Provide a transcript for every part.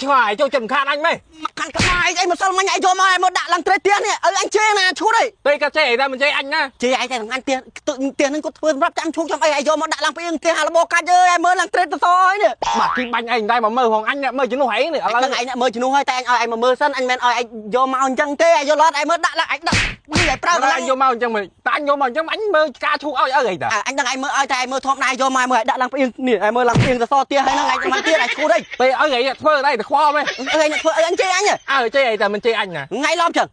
ឆ្ងាយចូលចិត្តខានអញមិនខានខ្លាយអីមកសិលមិញឯងយកមកឯងមកដាក់ឡើងត្រេះទៀននេះអញជេរណាឈួតអីពេលក៏ជេរតែមិនជេរអញណាជេរឯងតែអញទៀនទៀននឹងគាត់ធ្វើសម្រាប់ចាំឈូកចាំអីឯងយកមកដាក់ឡើងពីទៀនអាលបោកាច់អើយមើលឡើងត្រេះទៅសអីនេះបាទគីបាញ់ឯងតែមកមើលហងអញមើលជំនួសឯងនេះឥឡូវឯងអ្នកមើលជំនួសហើយតែអញឲ្យឯងមកមើលសិនអញមិនឲ្យឯងយកមកអញ្ចឹងទេឯងយកឡតឯងមើលដាក់ឡើងឯងដាក់នេះឯងប្រើអញយកមកអញ្ចឹងមិនតែអញយកមកអញ្ចឹងអញមើលការឈូកឲ្យអីតាអញដឹងឯងមើលឲ្យតែឯងមើលធម្មតាយកមកមើលឲ្យដាក់ឡើងពីនេះឯងមើលឡើងពីទៅសទៀនហើយហ្នឹងឯងមកទៀតឯងឈួតអីពេលឲ្យឯងធ្វើតែខ្វល់មែនឯងធ្វើអីអញជេរអញជេរអីតែមិនជេរអញណាថ្ងៃឡប់ចឹង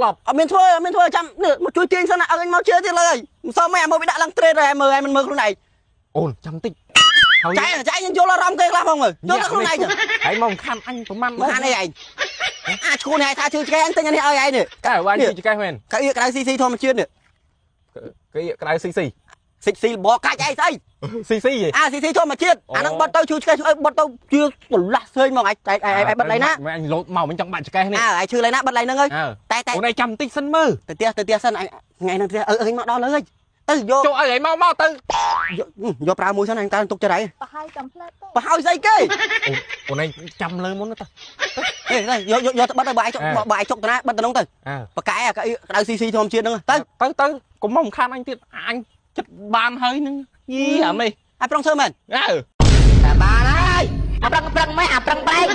ឡប់អត់មានធ្វើចាំនេះមកជួយទាញសិនឲ្យអញមកជេរទៀតលើហើយមិនសមមិនមកវាដាក់ឡើងត្រេតហើយមើលឯងមិនមើលខ្លួនឯងអូនចាំតិចចៃយើងយល់អារម្មណ៍គេខ្លះផងមើលយល់តែខ្លួនឯងចឹងឯងមកខានអញប្រមាណមកខានអីឯងឈួនឯងថាជឿឆ្កែអញទិញនេះឲ្យឯងនេះកែវ៉ាញ់ឆ្កែមែនកៅអៀក្តៅស៊ីធម្មជាតិនេះកៅអៀក្តៅស៊ីបកាច់អីស្អីស៊ីស៊ីធម្មជាតិអាហ្នឹងបត់ទៅជឿឆ្កែបត់ទៅជឿប្រឡាស់ស្ើញមកឯងបិទឡៃណាអញលោតមកមិនចង់បាត់ឆ្កែនេះឯងជឿឡៃណាបិទឡៃហ្នឹងហើយតែអូនឯងចាំតិចសិនមើលទៅផ្ទះសិនថ្ងៃហ្នឹងផ្ទះអើមកដល់ហើយទៅយកចូលឲ្យមកទៅយកប្រើមួយសិនអញតើទុកចិត្តហើយប្រហើយកំផ្លែតទៅប្រហើយស្អីគេអូនឯងចាំលើមុនទៅយកទៅបិទទៅបើឯងចុកទៅណាបិទទៅនោះទៅបកែកៅក្តៅស៊ីធម្មជាតិហ្នឹងទៅកុំមកខានអញទៀតអញចិត្តបានហើយនឹងយីអាមេឲ្យប្រុងធ្វើមែនអើតែបានហើយអាប្រឹងម៉េះអាប្រឹងបែក